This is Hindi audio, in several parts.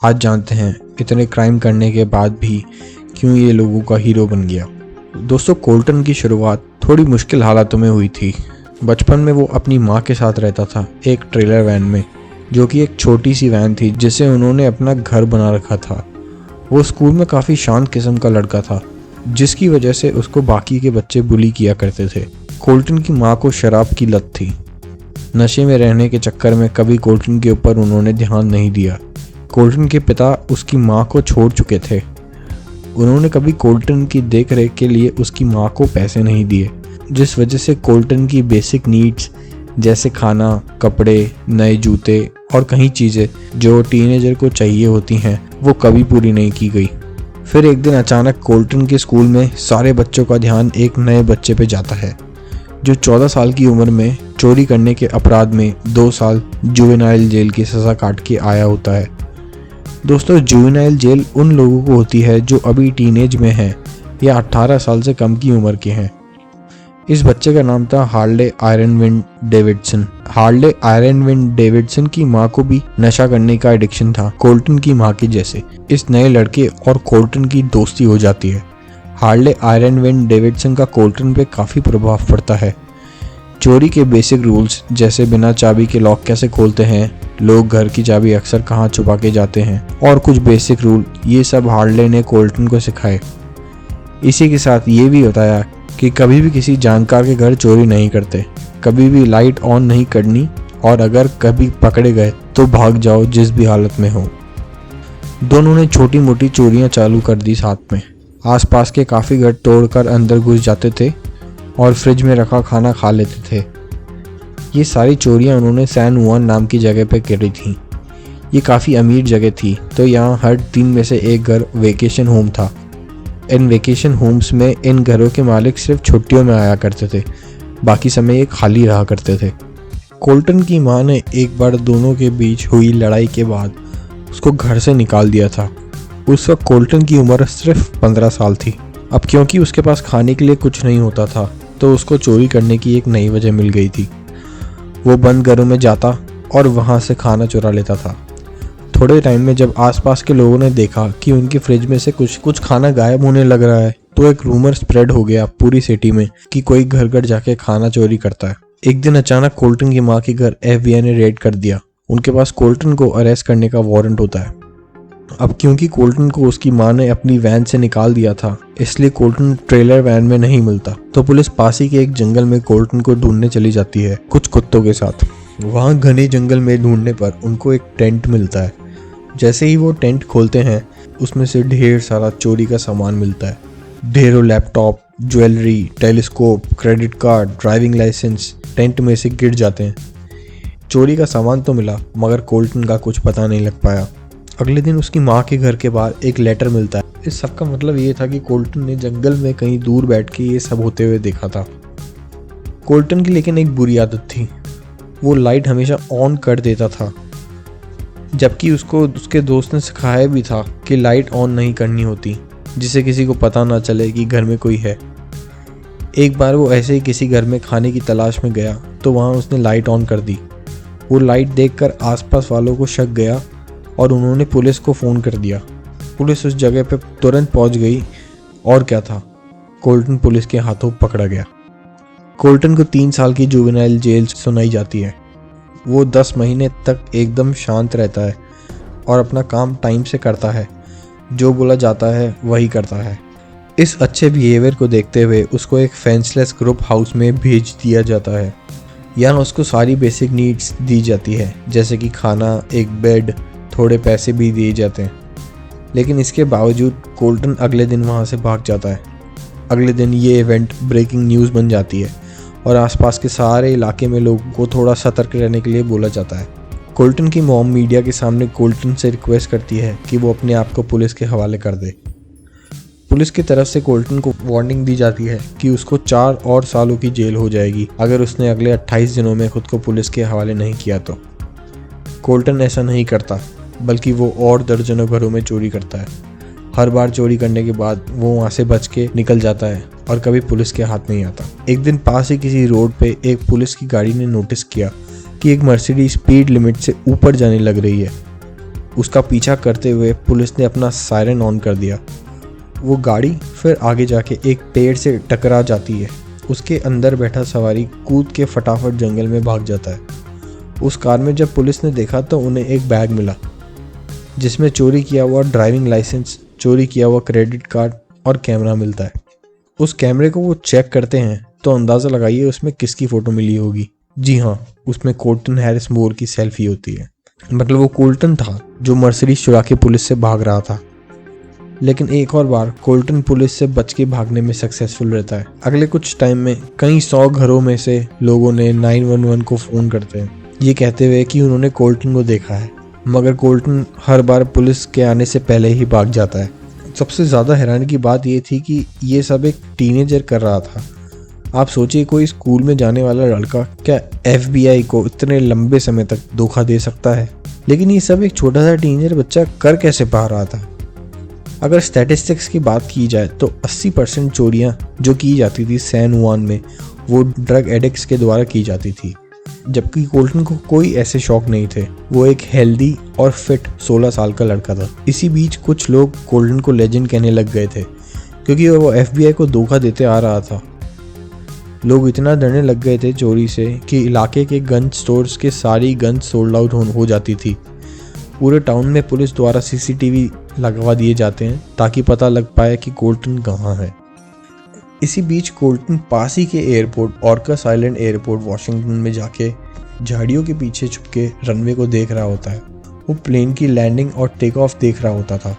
आज जानते हैं इतने क्राइम करने के बाद भी क्यों ये लोगों का हीरो बन गया। दोस्तों, कोल्टन की शुरुआत थोड़ी मुश्किल हालातों में हुई थी। बचपन में वो अपनी माँ के साथ रहता था एक ट्रेलर वैन में, जो कि एक छोटी सी वैन थी जिसे उन्होंने अपना घर बना रखा था। वो स्कूल में काफ़ी शांत किस्म का लड़का था, जिसकी वजह से उसको बाकी के बच्चे बुली किया करते थे। कोल्टन की माँ को शराब की लत थी। नशे में रहने के चक्कर में कभी कोल्टन के ऊपर उन्होंने ध्यान नहीं दिया। कोल्टन के पिता उसकी माँ को छोड़ चुके थे। उन्होंने कभी कोल्टन की देखरेख के लिए उसकी माँ को पैसे नहीं दिए, जिस वजह से कोल्टन की बेसिक नीड्स जैसे खाना, कपड़े, नए जूते और कई चीज़ें जो टीनेजर को चाहिए होती हैं वो कभी पूरी नहीं की गई। फिर एक दिन अचानक कोल्टन के स्कूल में सारे बच्चों का ध्यान एक नए बच्चे पे जाता है, जो 14 साल की उम्र में चोरी करने के अपराध में 2 साल जुवेनाइल जेल की सज़ा काट के आया होता है। दोस्तों, जुवेनाइल जेल उन लोगों को होती है जो अभी टीनेज में हैं या 18 साल से कम की उम्र के हैं। इस बच्चे का नाम था हार्ले आयरनविंड डेविडसन। हार्ले आयरनविंड डेविडसन की माँ को भी नशा करने का एडिक्शन था, कोल्टन की माँ के जैसे। इस नए लड़के और कोल्टन की दोस्ती हो जाती है। हार्ले आयरनविंड डेविडसन का कोल्टन पे काफ़ी प्रभाव पड़ता है। चोरी के बेसिक रूल्स जैसे बिना चाबी के लॉक कैसे खोलते हैं, लोग घर की चाबी अक्सर कहाँ छुपा के जाते हैं और कुछ बेसिक रूल, ये सब हार्ले ने कोल्टन को सिखाए। इसी के साथ ये भी बताया कि कभी भी किसी जानकार के घर चोरी नहीं करते, कभी भी लाइट ऑन नहीं करनी और अगर कभी पकड़े गए तो भाग जाओ जिस भी हालत में हो। दोनों ने छोटी मोटी चोरियां चालू कर दी साथ में। आसपास के काफ़ी घर तोड़कर अंदर घुस जाते थे और फ्रिज में रखा खाना खा लेते थे। ये सारी चोरियां उन्होंने सैन जुआन नाम की जगह पर करी थी। ये काफ़ी अमीर जगह थी, तो यहाँ हर 3 में से एक घर वेकेशन होम था। इन वेकेशन होम्स में इन घरों के मालिक सिर्फ छुट्टियों में आया करते थे, बाकी समय ये खाली रहा करते थे। कोल्टन की माँ ने एक बार दोनों के बीच हुई लड़ाई के बाद उसको घर से निकाल दिया था। उस वक्त कोल्टन की उम्र सिर्फ 15 साल थी। अब क्योंकि उसके पास खाने के लिए कुछ नहीं होता था, तो उसको चोरी करने की एक नई वजह मिल गई थी। वो बंद घरों में जाता और वहाँ से खाना चुरा लेता था। थोड़े टाइम में जब आसपास के लोगों ने देखा कि उनकी फ्रिज में से कुछ खाना गायब होने लग रहा है, तो एक रूमर स्प्रेड हो गया पूरी सिटी में कि कोई घर घर जाके खाना चोरी करता है। एक दिन अचानक कोल्टन की माँ के घर FBI ने रेड कर दिया। उनके पास कोल्टन को अरेस्ट करने का वारंट होता है। अब क्योंकि कोल्टन को उसकी माँ ने अपनी वैन से निकाल दिया था, इसलिए कोल्टन ट्रेलर वैन में नहीं मिलता, तो पुलिस पास ही के एक जंगल में कोल्टन को ढूंढने चली जाती है कुछ कुत्तों के साथ। वहाँ घने जंगल में ढूंढने पर उनको एक टेंट मिलता है। जैसे ही वो टेंट खोलते हैं, उसमें से ढेर सारा चोरी का सामान मिलता है। ढेरों laptop, jewellery, telescope, credit card, driving licence tent में से गिर जाते हैं। चोरी का सामान तो मिला, मगर कोल्टन का कुछ पता नहीं लग पाया। अगले दिन उसकी माँ के घर के बाहर एक लेटर मिलता है। इस सब का मतलब ये था कि कोल्टन ने जंगल में कहीं दूर बैठ के ये सब होते हुए देखा था। कोल्टन की लेकिन एक बुरी आदत थी, वो लाइट हमेशा ऑन कर देता था, जबकि उसको उसके दोस्त ने सिखाया भी था कि लाइट ऑन नहीं करनी होती, जिससे किसी को पता ना चले कि घर में कोई है। एक बार वो ऐसे ही किसी घर में खाने की तलाश में गया, तो वहाँ उसने लाइट ऑन कर दी। वो लाइट देखकर आसपास वालों को शक गया और उन्होंने पुलिस को फ़ोन कर दिया। पुलिस उस जगह पर तुरंत पहुँच गई और क्या था, कोल्टन पुलिस के हाथों पकड़ा गया। कोल्टन को 3 साल की जुवेनाइल जेल सुनाई जाती है। वो 10 महीने तक एकदम शांत रहता है और अपना काम टाइम से करता है। जो बोला जाता है वही करता है। इस अच्छे बिहेवियर को देखते हुए उसको एक फेंसलेस ग्रुप हाउस में भेज दिया जाता है। यहाँ उसको सारी बेसिक नीड्स दी जाती है, जैसे कि खाना, एक बेड, थोड़े पैसे भी दिए जाते हैं। लेकिन इसके बावजूद कोल्टन अगले दिन वहाँ से भाग जाता है। अगले दिन ये इवेंट ब्रेकिंग न्यूज़ बन जाती है और आसपास के सारे इलाके में लोगों को थोड़ा सतर्क रहने के लिए बोला जाता है। कोल्टन की मॉम मीडिया के सामने कोल्टन से रिक्वेस्ट करती है कि वो अपने आप को पुलिस के हवाले कर दे। पुलिस की तरफ से कोल्टन को वार्निंग दी जाती है कि उसको 4 और सालों की जेल हो जाएगी अगर उसने अगले 28 दिनों में खुद को पुलिस के हवाले नहीं किया तो। कोल्टन ऐसा नहीं करता, बल्कि वो और दर्जनों घरों में चोरी करता है। हर बार चोरी करने के बाद वो वहाँ से बच के निकल जाता है और कभी पुलिस के हाथ नहीं आता। एक दिन पास ही किसी रोड पे एक पुलिस की गाड़ी ने नोटिस किया कि एक मर्सिडीज स्पीड लिमिट से ऊपर जाने लग रही है। उसका पीछा करते हुए पुलिस ने अपना सायरन ऑन कर दिया। वो गाड़ी फिर आगे जाके एक पेड़ से टकरा जाती है। उसके अंदर बैठा सवारी कूद के फटाफट जंगल में भाग जाता है। उस कार में जब पुलिस ने देखा तो उन्हें एक बैग मिला जिसमें चोरी किया हुआ ड्राइविंग लाइसेंस, चोरी किया हुआ क्रेडिट कार्ड और कैमरा मिलता है। उस कैमरे को वो चेक करते हैं तो अंदाज़ा लगाइए उसमें किसकी फ़ोटो मिली होगी। जी हाँ, उसमें कोल्टन हैरिस मूर की सेल्फी होती है। मतलब वो कोल्टन था जो मर्सिडीज चुरा के पुलिस से भाग रहा था। लेकिन एक और बार कोल्टन पुलिस से बच के भागने में सक्सेसफुल रहता है। अगले कुछ टाइम में कई 100 घरों में से लोगों ने 911 को फ़ोन करते हैं, ये कहते हुए कि उन्होंने कोल्टन को देखा है, मगर कोल्टन हर बार पुलिस के आने से पहले ही भाग जाता है। सबसे ज़्यादा हैरानी की बात ये थी कि ये सब एक टीनेजर कर रहा था। आप सोचिए, कोई स्कूल में जाने वाला लड़का क्या FBI को इतने लंबे समय तक धोखा दे सकता है? लेकिन ये सब एक छोटा सा टीनेजर बच्चा कर कैसे पा रहा था? अगर स्टैटिस्टिक्स की बात की जाए तो 80% चोरियाँ जो की जाती थी सैन जुआन में वो ड्रग एडिक्ट्स के द्वारा की जाती थी, जबकि कोल्टन को कोई ऐसे शौक नहीं थे। वो एक हेल्दी और फिट 16 साल का लड़का था। इसी बीच कुछ लोग कोल्टन को लेजेंड कहने लग गए थे क्योंकि वो FBI को धोखा देते आ रहा था। लोग इतना डरने लग गए थे चोरी से कि इलाके के गन स्टोर्स के सारी गन सोल्ड आउट हो जाती थी। पूरे टाउन में पुलिस द्वारा CCTV लगवा दिए जाते हैं ताकि पता लग पाए कि कोल्टन कहाँ है। इसी बीच कोल्टन पास ही के airport Orcas Island airport Washington में जाके झाड़ियों के पीछे छुप के रनवे को देख रहा होता है। वो प्लेन की लैंडिंग और टेक ऑफ देख रहा होता था।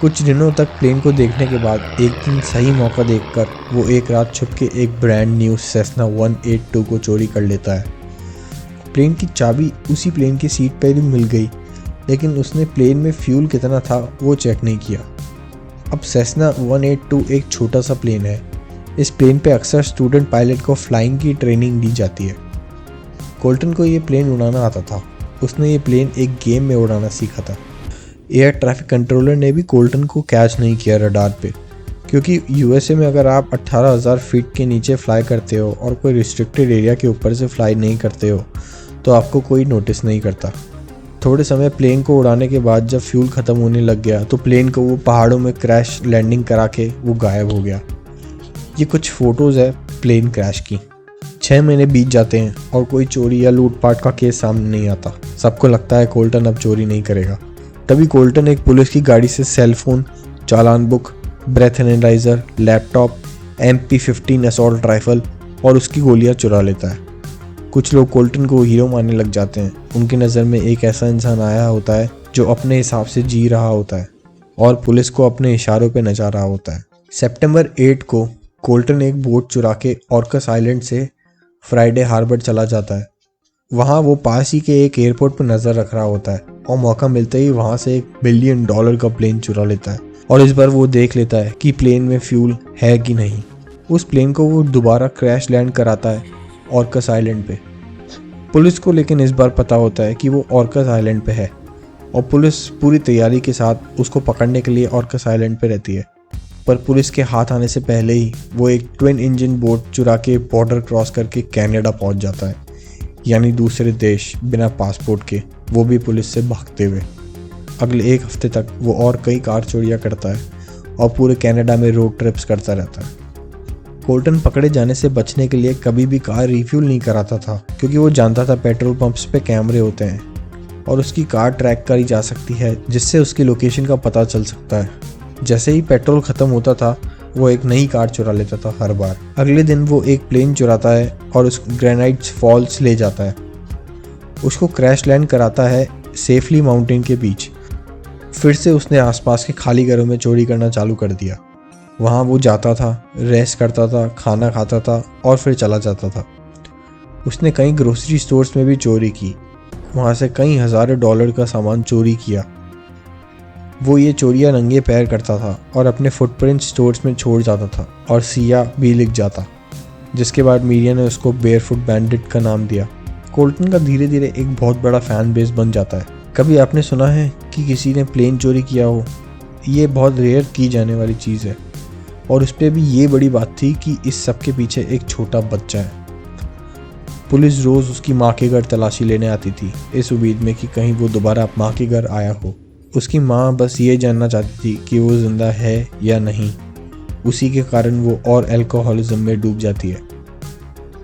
कुछ दिनों तक प्लेन को देखने के बाद एक दिन सही मौका देखकर वो एक रात छुप के एक ब्रांड न्यू सेस्ना 182 को चोरी कर लेता है। प्लेन की चाबी उसी प्लेन की सीट पर ही मिल गई, लेकिन उसने प्लेन में फ्यूल कितना था वो चेक नहीं किया। अब सेस्ना 182 एक छोटा सा प्लेन है। इस प्लेन पे अक्सर स्टूडेंट पायलट को फ्लाइंग की ट्रेनिंग दी जाती है। कोल्टन को ये प्लेन उड़ाना आता था। उसने ये प्लेन एक गेम में उड़ाना सीखा था। एयर ट्रैफिक कंट्रोलर ने भी कोल्टन को कैच नहीं किया रडार पे, क्योंकि USA में अगर आप 18,000 फीट के नीचे फ्लाई करते हो और कोई रिस्ट्रिक्टेड एरिया के ऊपर से फ्लाई नहीं करते हो तो आपको कोई नोटिस नहीं करता। थोड़े समय प्लेन को उड़ाने के बाद जब फ्यूल ख़त्म होने लग गया तो प्लेन को वो पहाड़ों में क्रैश लैंडिंग करा के वो गायब हो गया। ये कुछ फ़ोटोज़ है प्लेन क्रैश की। 6 महीने बीत जाते हैं और कोई चोरी या लूटपाट का केस सामने नहीं आता। सबको लगता है कोल्टन अब चोरी नहीं करेगा। तभी कोल्टन एक पुलिस की गाड़ी से सेलफोन, चालान book, breath analyser, laptop, MP15 assault rifle और उसकी गोलियां चुरा लेता है। कुछ लोग कोल्टन को हीरो मानने लग जाते हैं। उनकी नज़र में एक ऐसा इंसान आया होता है जो अपने हिसाब से जी रहा होता है और पुलिस को अपने इशारों पे नचा रहा होता है। सितंबर 8 को कोल्टन एक बोट चुरा के ऑर्कस आइलैंड से फ्राइडे हार्बर चला जाता है। वहाँ वो पास ही के एक एयरपोर्ट पर नज़र रख रहा होता है और मौका मिलते ही वहाँ से $1 बिलियन का प्लेन चुरा लेता है और इस बार वो देख लेता है कि प्लेन में फ्यूल है कि नहीं। उस प्लेन को वो दोबारा क्रैश लैंड कराता है ऑर्कस आइलैंड पे। पुलिस को लेकिन इस बार पता होता है कि वो ऑर्कस आइलैंड पे है और पुलिस पूरी तैयारी के साथ उसको पकड़ने के लिए ऑर्कस आइलैंड पे रहती है। पर पुलिस के हाथ आने से पहले ही वो एक ट्विन इंजन बोट चुरा के बॉर्डर क्रॉस करके कनाडा पहुंच जाता है, यानी दूसरे देश बिना पासपोर्ट के, वो भी पुलिस से भागते हुए। अगले 1 हफ्ते तक वो और कई कार चोरियाँ करता है और पूरे कनाडा में रोड ट्रिप्स करता रहता है। कोल्टन पकड़े जाने से बचने के लिए कभी भी कार रिफ्यूल नहीं कराता था, क्योंकि वो जानता था पेट्रोल पंप्स पे कैमरे होते हैं और उसकी कार ट्रैक करी जा सकती है, जिससे उसकी लोकेशन का पता चल सकता है। जैसे ही पेट्रोल ख़त्म होता था वो एक नई कार चुरा लेता था हर बार। अगले दिन वो एक प्लेन चुराता है और उस ग्रेनाइट्स फॉल्स ले जाता है। उसको क्रैश लैंड कराता है सेफली माउंटेन के बीच। फिर से उसने आसपास के खाली घरों में चोरी करना चालू कर दिया। वहाँ वो जाता था, रेस्ट करता था, खाना खाता था और फिर चला जाता था। उसने कई ग्रोसरी स्टोर्स में भी चोरी की। वहाँ से कई हज़ारों डॉलर का सामान चोरी किया। वो ये चोरियाँ नंगे पैर करता था और अपने फुटप्रिंट स्टोर्स में छोड़ जाता था और सिया भी लिख जाता, जिसके बाद मीडिया ने उसको बेयरफुट बैंडिट का नाम दिया। कोल्टन का धीरे धीरे एक बहुत बड़ा फ़ैन बेस बन जाता है। कभी आपने सुना है कि किसी ने प्लेन चोरी किया हो? ये बहुत रेयर की जाने वाली चीज़ है और उस पर भी ये बड़ी बात थी कि इस सब के पीछे एक छोटा बच्चा है। पुलिस रोज उसकी माँ के घर तलाशी लेने आती थी, इस उम्मीद में कि कहीं वो दोबारा माँ के घर आया हो। उसकी माँ बस ये जानना चाहती थी कि वो जिंदा है या नहीं। उसी के कारण वो और अल्कोहलिज्म में डूब जाती है।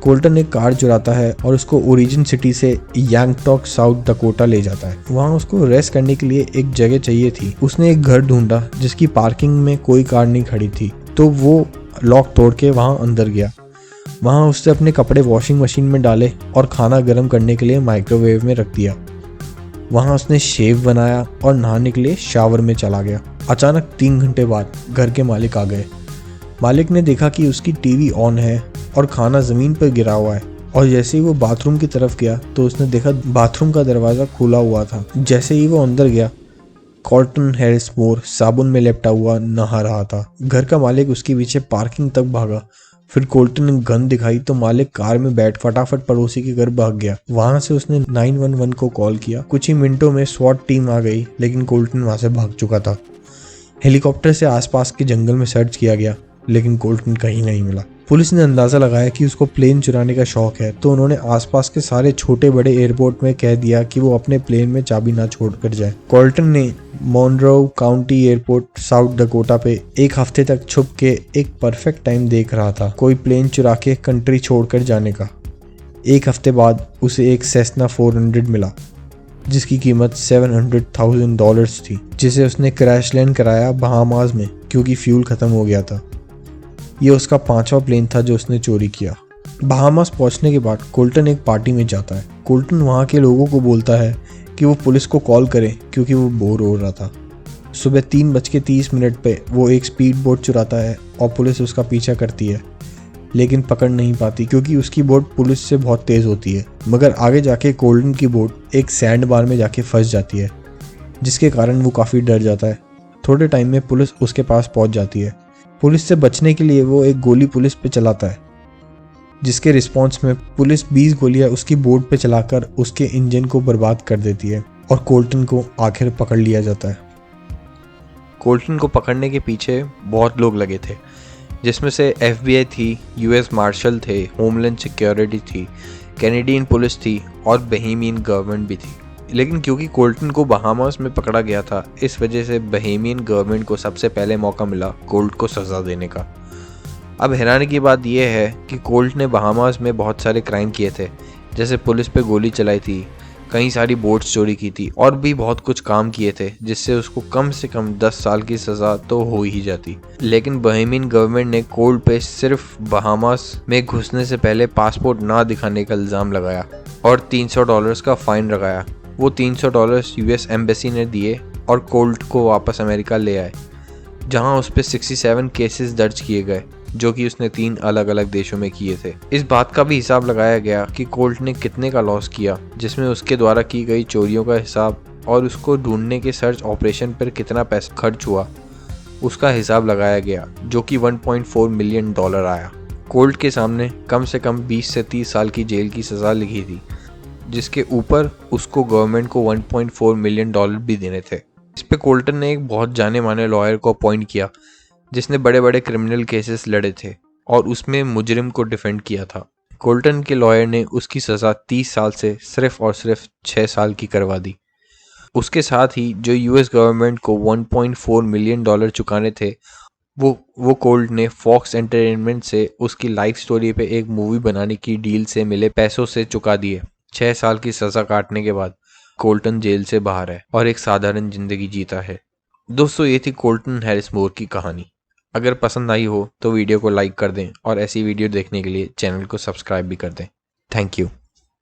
कोल्टन एक कार चुराता है और उसको ओरिजिन सिटी से यांगटॉक साउथ डकोटा ले जाता है। वहाँ उसको रेस्ट करने के लिए एक जगह चाहिए थी। उसने एक घर ढूंढा जिसकी पार्किंग में कोई कार नहीं खड़ी थी, तो वो लॉक तोड़ के वहाँ अंदर गया। वहाँ उसने अपने कपड़े वॉशिंग मशीन में डाले और खाना गर्म करने के लिए माइक्रोवेव में रख दिया। वहाँ उसने शेव बनाया और नहाने के लिए शावर में चला गया। अचानक 3 घंटे बाद घर के मालिक आ गए। मालिक ने देखा कि उसकी टीवी ऑन है और खाना ज़मीन पर गिरा हुआ है, और जैसे ही वो बाथरूम की तरफ गया तो उसने देखा बाथरूम का दरवाज़ा खुला हुआ था। जैसे ही वो अंदर गया, कोल्टन हैरिसमोर साबुन में लिपटा हुआ नहा रहा था। घर का मालिक उसके पीछे पार्किंग तक भागा। फिर कोल्टन ने गन दिखाई तो मालिक कार में बैठ फटाफट पड़ोसी के घर भाग गया। वहां से उसने 911 को कॉल किया। कुछ ही मिनटों में स्वॉट टीम आ गई, लेकिन कोल्टन वहां से भाग चुका था। हेलीकॉप्टर से आसपास के जंगल में सर्च किया गया, लेकिन कोल्टन कहीं नहीं मिला। पुलिस ने अंदाजा लगाया कि उसको प्लेन चुराने का शौक है, तो उन्होंने आसपास के सारे छोटे बड़े एयरपोर्ट में कह दिया कि वो अपने प्लेन में चाबी ना छोड़कर जाए। कोल्टन ने Monroe County airport South Dakota पे एक हफ्ते तक छुप के एक परफेक्ट टाइम देख रहा था कोई प्लेन चुरा के कंट्री छोड़कर जाने का। एक हफ्ते बाद उसे एक सेस्ना 400 मिला, जिसकी कीमत $700,000 थी, जिसे उसने क्रैश लैंड कराया बहामास में क्योंकि फ्यूल खत्म हो गया था। ये उसका 5वां प्लेन था जो उसने चोरी किया। बहामास पहुंचने के बाद कोल्टन एक पार्टी में जाता है। कोल्टन वहां के लोगों को बोलता है कि वो पुलिस को कॉल करें क्योंकि वो बोर हो रहा था। सुबह 3:30 पे वो एक स्पीड बोट चुराता है और पुलिस उसका पीछा करती है, लेकिन पकड़ नहीं पाती क्योंकि उसकी बोट पुलिस से बहुत तेज़ होती है। मगर आगे जाके कोल्टन की बोट एक सैंड बार में जाके फंस जाती है, जिसके कारण वो काफ़ी डर जाता है। थोड़े टाइम में पुलिस उसके पास पहुंच जाती है। पुलिस से बचने के लिए वो एक गोली पुलिस पे चलाता है, जिसके रिस्पॉन्स में पुलिस 20 गोलियां उसकी बोट पे चलाकर उसके इंजन को बर्बाद कर देती है और कोल्टन को आखिर पकड़ लिया जाता है। कोल्टन को पकड़ने के पीछे बहुत लोग लगे थे, जिसमें से FBI थी, US मार्शल थे, होमलैंड सिक्योरिटी थी, कैनेडियन पुलिस थी और बहेमियन गवर्नमेंट भी थी। लेकिन क्योंकि कोल्टन को बहामास में पकड़ा गया था, इस वजह से बहेमियन गवर्नमेंट को सबसे पहले मौका मिला कोल्ट को सज़ा देने का। अब हैरानी की बात यह है कि कोल्ट ने बहामास में बहुत सारे क्राइम किए थे, जैसे पुलिस पे गोली चलाई थी, कई सारी बोट्स चोरी की थी और भी बहुत कुछ काम किए थे, जिससे उसको कम से कम 10 साल की सज़ा तो हो ही जाती। लेकिन बहेमियन गवर्नमेंट ने कोल्ट पे सिर्फ बहामास में घुसने से पहले पासपोर्ट ना दिखाने का इल्ज़ाम लगाया और $300 का फाइन लगाया। वो $300 US एम्बेसी ने दिए और कोल्ट को वापस अमेरिका ले आए, जहां उस पर 67 केसेस दर्ज किए गए, जो कि उसने 3 अलग अलग देशों में किए थे। इस बात का भी हिसाब लगाया गया कि कोल्ट ने कितने का लॉस किया, जिसमें उसके द्वारा की गई चोरियों का हिसाब और उसको ढूंढने के सर्च ऑपरेशन पर कितना पैसा खर्च हुआ, उसका हिसाब लगाया गया, जो कि $1.4 मिलियन आया। कोल्ट के सामने कम से कम 20 से 30 साल की जेल की सज़ा लिखी थी, जिसके ऊपर उसको गवर्नमेंट को $1.4 मिलियन भी देने थे। इस पे कोल्टन ने एक बहुत जाने माने लॉयर को अपॉइंट किया, जिसने बड़े बड़े क्रिमिनल केसेस लड़े थे और उसमें मुजरिम को डिफेंड किया था। कोल्टन के लॉयर ने उसकी सज़ा 30 साल से सिर्फ और सिर्फ 6 साल की करवा दी। उसके साथ ही जो US गवर्नमेंट को $1.4 मिलियन चुकाने थे, वो कोल्ट ने फॉक्स एंटरटेनमेंट से उसकी लाइफ स्टोरी पे एक मूवी बनाने की डील से मिले पैसों से चुका दिए। 6 साल की सज़ा काटने के बाद कोल्टन जेल से बाहर है और एक साधारण जिंदगी जीता है। दोस्तों, ये थी कोल्टन हैरिसमोर की कहानी। अगर पसंद आई हो तो वीडियो को लाइक कर दें और ऐसी वीडियो देखने के लिए चैनल को सब्सक्राइब भी कर दें। Thank you.